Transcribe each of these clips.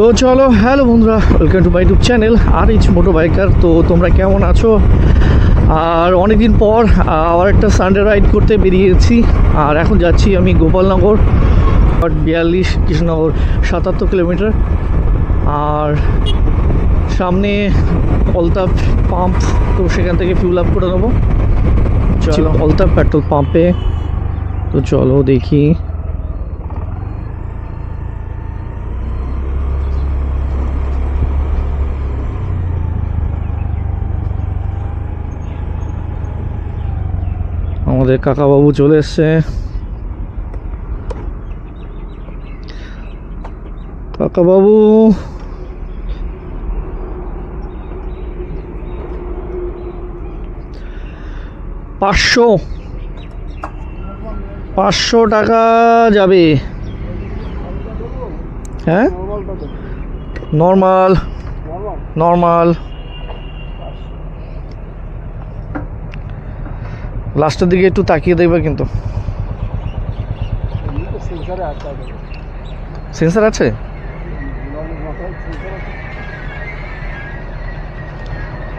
তো চলো, হ্যালো বন্ধুরা, welcome to my YouTube channel R H moto biker. তো তোমরা কেমন আছো? আর অনেকদিন পর আবার একটা সানডে রাইড করতে বেরিয়েছি। আর এখন যাচ্ছি আমি গোপালনগর 42, কৃষ্ণনগর 77 কিলোমিটার। আর সামনে অলতাপ পাম্প, তো সেখান থেকে ফিউল আপ করে নেবো। চলো অলতাপ পেট্রোল পাম্পে, তো চলো দেখি। আমাদের কাকাবাবু চলে এসছে। কাকাবাবু, পাঁচশো টাকা যাবে। হ্যাঁ, নর্মাল লাস্টের দিকে একটু তাকিয়ে দেখবে কিন্তু। সেন্সার আছে?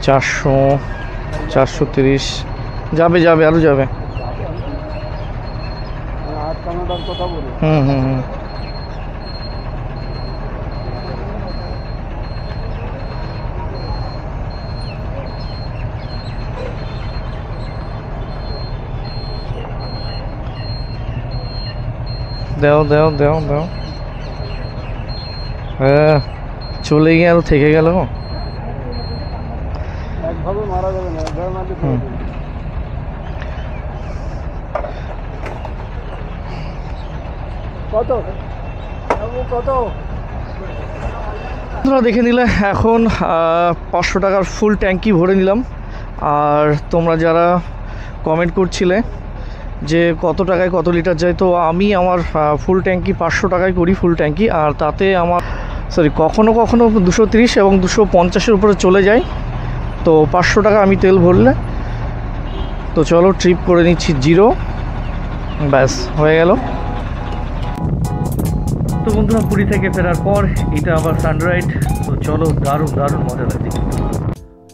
চারশো 430 যাবে, আরো যাবে। হুম দাও। হ্যাঁ, চলে গিয়ে আর থেকে গেল। একভাবে মারা যাবে না, একভাবে মারলে কত তোমরা দেখে নিলে। এখন 500 টাকার ফুল ট্যাঙ্কি ভরে নিলাম। আর তোমরা যারা কমেন্ট করছিলে যে কত টাকায় কত লিটার যায়, তো আমি আমার ফুল ট্যাঙ্কি 500 টাকায় করি ফুল ট্যাঙ্কি। আর তাতে আমার কখনো 230 এবং 250-এর উপরে চলে যায়। তো 500 টাকা আমি তেল ভরলে। তো চলো ট্রিপ করে নিচ্ছি জিরো, ব্যাস হয়ে গেল। তো বন্ধুরা, পুরী থেকে ফেরার পর এটা আবার সানডে রাইড। তো চলো, দারুণ মজা লাগছে।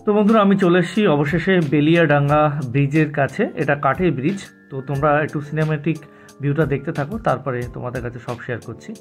তো বন্ধুরা, আমি চলে এসেছি অবশেষে বেলিয়াডাঙ্গা ব্রিজের কাছে। এটা কাঠের ব্রিজ। তো তোমরা একটু সিনেম্যাটিক ভিউটা দেখতে থাকো, তারপরে তোমাদের কাছে সব শেয়ার করছি।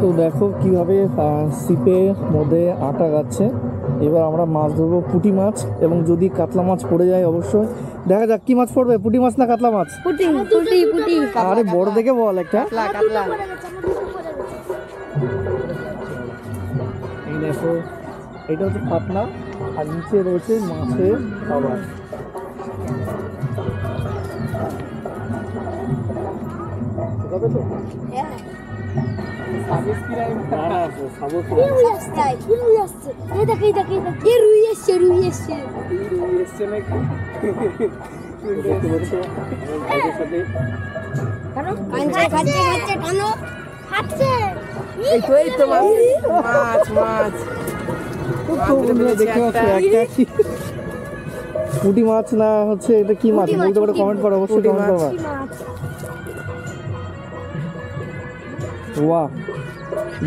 তো দেখো কিভাবে সিপের মধ্যে আটা গাচ্ছে। এবার আমরা মাছ ধরবো, পুঁটি মাছ, এবং যদি কাতলা মাছ পড়ে যায় অবশ্যই। দেখা যাক কি মাছ পড়বে, পুঁটি মাছ না কাতলা মাছ? পুঁটি। আরে বড় দেখে বল একটা। এই দেখো, এটা হচ্ছে পাতলা, আর নিচে রয়েছে মাছের খাবার। পুঁটি মাছ না হচ্ছে এটা কি মাছ বলতে পারো? কমেন্ট করো, অবশ্যই কমেন্ট করো। বাহ,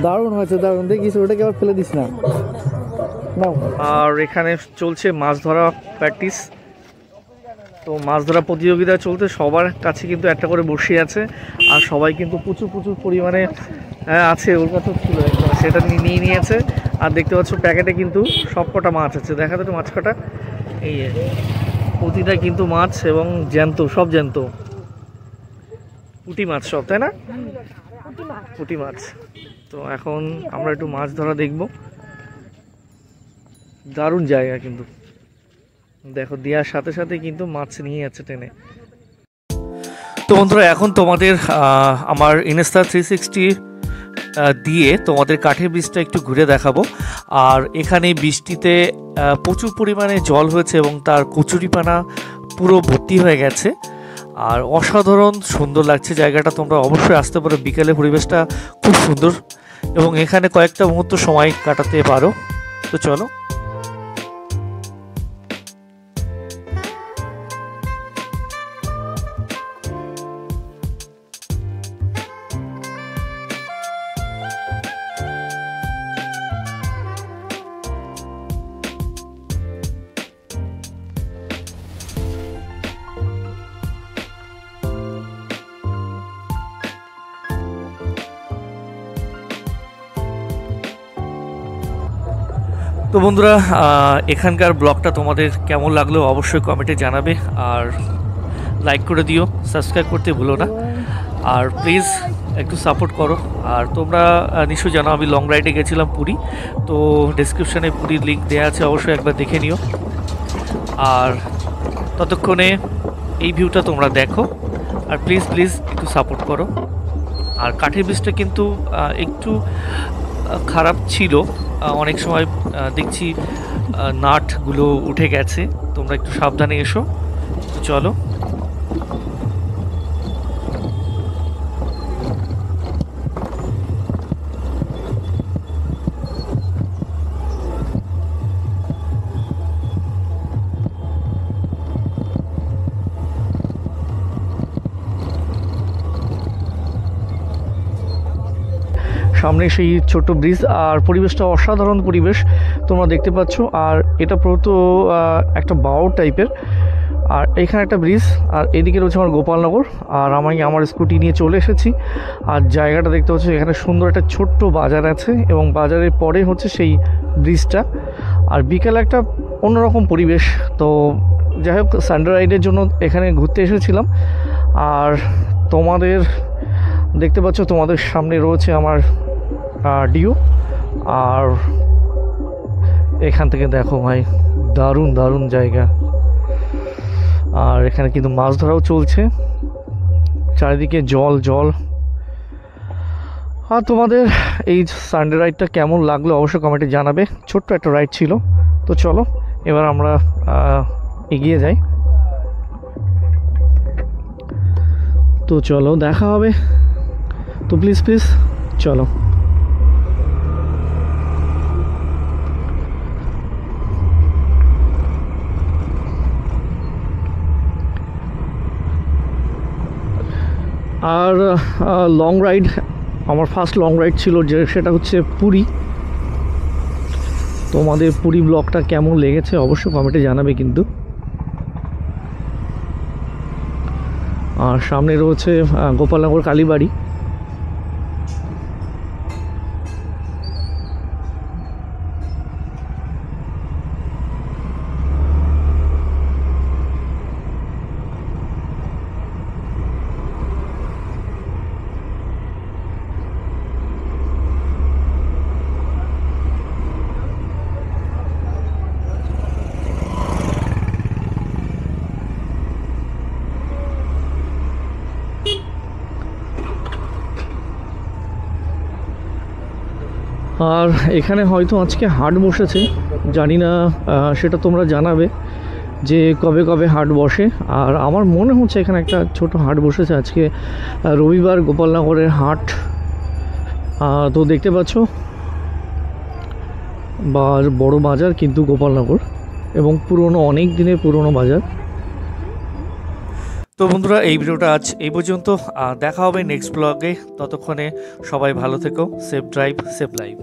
দারুণ হয়েছে, দারুণ। দেখিস ওটাকে আবার ফেলে দিস না। আর এখানে চলছে মাছ ধরা প্র্যাকটিস। তো মাছ ধরা প্রতিযোগিতা চলতে সবার কাছে কিন্তু একটা করে বড়শি আছে, আর সবাই কিন্তু প্রচুর প্রচুর পরিমাণে আছে। ওর কাছেও ছিল একটা, সেটা নিয়ে নিয়েছে। আর দেখতে পাচ্ছ প্যাকেটে কিন্তু সব কটা মাছ আছে, দেখা তো মাছ কটা। এই প্রতিটা কিন্তু মাছ এবং জ্যান্ত, সব জ্যান্ত পুঁটি মাছ সব, তাই না? পুঁটি মাছ। তো এখন আমরা একটু মাছ ধরা দেখব। দারুণ জায়গা কিন্তু, দেখো দেওয়ার সাথে সাথে কিন্তু মাছ নিয়ে যাচ্ছে টেনে। তো বন্ধুরা, এখন তোমাদের আমার ইনস্টা 360 দিয়ে তোমাদের কাঠের ব্রিজটা একটু ঘুরে দেখাবো। আর এখানে বৃষ্টিতে প্রচুর পরিমাণে জল হয়েছে এবং তার কচুরিপানা পুরো ভর্তি হয়ে গেছে। আর অসাধারণ সুন্দর লাগছে জায়গাটা, তোমরা অবশ্যই আসতে পারো। বিকেলে পরিবেশটা খুব সুন্দর এবং এখানে কয়েকটা মুহূর্ত সময় কাটাতে পারো। তো চলো। তো বন্ধুরা, এখানকার ব্লগটা তোমাদের কেমন লাগলো অবশ্যই কমেন্টে জানাবে, আর লাইক করে দিও, সাবস্ক্রাইব করতে ভুলো না, আর প্লিজ একটু সাপোর্ট করো। আর তোমরা নিশ্চয়ই জানো আমি লং রাইডে গেছিলাম পুরী, তো ডেসক্রিপশানে পুরীর লিঙ্ক দেওয়া আছে, অবশ্যই একবার দেখে নিও। আর ততক্ষণে এই ভিউটা তোমরা দেখো, আর প্লিজ প্লিজ একটু সাপোর্ট করো। আর কাঠের ব্রিজটা কিন্তু একটু খারাপ ছিল, অনেক সময় দেখছি নাটগুলো উঠে গেছে, তোমরা একটু সাবধানে এসো। তো চলো। সামনে সেই ছোট্ট ব্রিজ, আর পরিবেশটা অসাধারণ পরিবেশ তোমরা দেখতে পাচ্ছ। আর এটা পুরো একটা বাওর টাইপের, আর এখানে একটা ব্রিজ, আর এদিকে রয়েছে আমার গোপালনগর। আর আমি আমার স্কুটি নিয়ে চলে এসেছি। আর জায়গাটা দেখতে পাচ্ছ, এখানে সুন্দর একটা ছোট্ট বাজার আছে এবং বাজারের পরে হচ্ছে সেই ব্রিজটা। আর বিকেলে একটা অন্যরকম পরিবেশ। তো যাই হোক, সানডে রাইডের জন্য এখানে ঘুরতে এসেছিলাম। আর তোমাদের দেখতে পাচ্ছ, তোমাদের সামনে রয়েছে আমার ডিও। আর এখান থেকে দেখো ভাই, দারুণ দারুণ জায়গা। আর এখানে কিন্তু মাছ ধরাও চলছে, চারিদিকে জল জল। আর তোমাদের এই সানডে রাইডটা কেমন লাগলো অবশ্যই কমেন্টে জানাবে। ছোট্ট একটা রাইড ছিল। তো চলো এবার আমরা এগিয়ে যাই। তো চলো, দেখা হবে। তো প্লিজ প্লিজ চলো। আর লং রাইড, আমার ফার্স্ট লং রাইড ছিল, যে সেটা হচ্ছে পুরী। তোমাদের পুরী ব্লগটা কেমন লেগেছে অবশ্যই কমেন্টে জানাবে কিন্তু। আর সামনে রয়েছে গোপালনগর কালীবাড়ি। আর এখানে হয়তো আজকে হাট বসেছে, জানি না, সেটা তোমরা জানাবে যে কবে কবে হাট বসে। আর আমার মনে হচ্ছে এখানে একটা ছোট হাট বসেছে আজকে, রবিবার, গোপালনগরের হাট। তো দেখতে পাচ্ছ বড় বাজার কিন্তু গোপালনগর, এবং পুরনো, অনেক দিনের পুরনো বাজার। তো বন্ধুরা, এই ভিডিওটা আজ এই পর্যন্ত। দেখা হবে নেক্সট ব্লগে। ততক্ষণে সবাই ভালো থেকো। Safe drive, safe live.